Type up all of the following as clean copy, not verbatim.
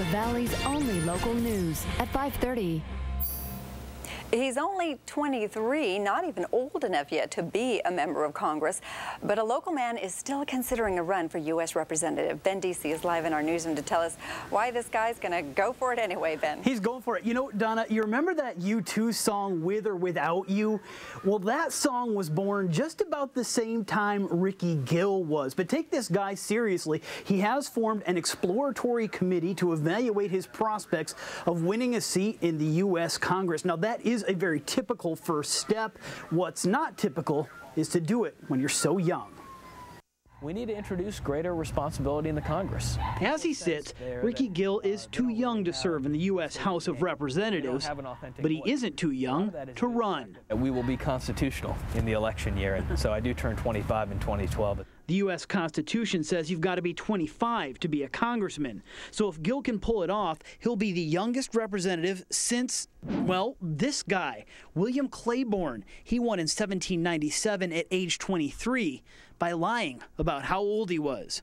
the Valley's only local news at 5:30. He's only 23, not even old enough yet to be a member of Congress, but a local man is still considering a run for U.S. Representative. Ben Deci is live in our newsroom to tell us why this guy's going to go for it anyway, Ben. He's going for it. You know, Donna, you remember that U2 song, With or Without You? Well, that song was born just about the same time Ricky Gill was. But take this guy seriously. He has formed an exploratory committee to evaluate his prospects of winning a seat in the U.S. Congress. Now, that is a very typical first step. What's not typical is to do it when you're so young. We need to introduce greater responsibility in the Congress. As he sits, Ricky Gill is too young to serve in the U.S. House of Representatives, but he isn't too young to run. We will be constitutional in the election year, and so I do turn 25 in 2012. The U.S. Constitution says you've got to be 25 to be a congressman. So if Gill can pull it off, he'll be the youngest representative since, well, this guy, William Claiborne. He won in 1797 at age 23 by lying about how old he was.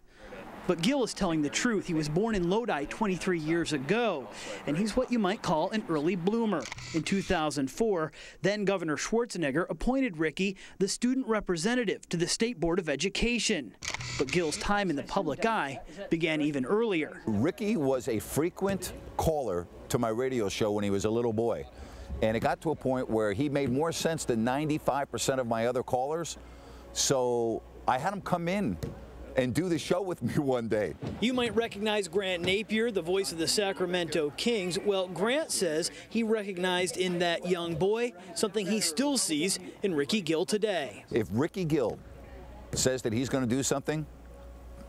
But Gill is telling the truth. He was born in Lodi 23 years ago, and he's what you might call an early bloomer. In 2004, then Governor Schwarzenegger appointed Ricky the student representative to the State Board of Education. But Gill's time in the public eye began even earlier. Ricky was a frequent caller to my radio show when he was a little boy, and it got to a point where he made more sense than 95% of my other callers, so I had him come in and do the show with me one day. You might recognize Grant Napier, the voice of the Sacramento Kings. Well, Grant says he recognized in that young boy something he still sees in Ricky Gill today. If Ricky Gill says that he's going to do something,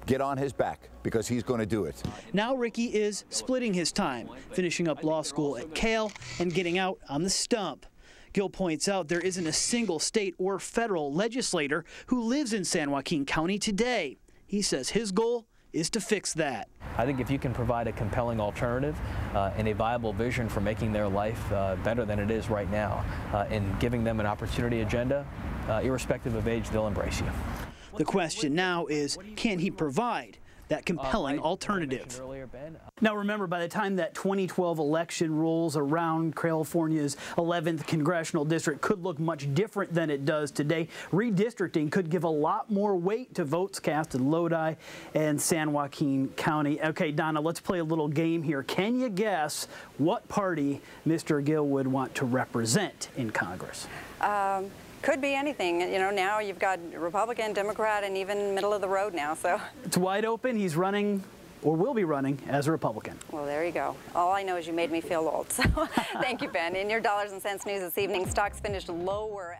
get on his back, because he's going to do it. Now Ricky is splitting his time, finishing up law school at Cale and getting out on the stump. Gill points out there isn't a single state or federal legislator who lives in San Joaquin County today. He says his goal is to fix that. I think if you can provide a compelling alternative and a viable vision for making their life better than it is right now, and giving them an opportunity agenda, irrespective of age, they'll embrace you. The question now is, can he provide that compelling alternative? Now remember, by the time that 2012 election rolls around, California's 11th congressional district could look much different than it does today. Redistricting could give a lot more weight to votes cast in Lodi and San Joaquin County. Okay, Donna, let's play a little game here. Can you guess what party Mr. Gill would want to represent in Congress? Could be anything. You know, now you've got Republican, Democrat, and even middle of the road now, so. It's wide open. He's running, or will be running, as a Republican. Well, there you go. All I know is you made me feel old. So thank you, Ben. In your dollars and cents news this evening, stocks finished lower.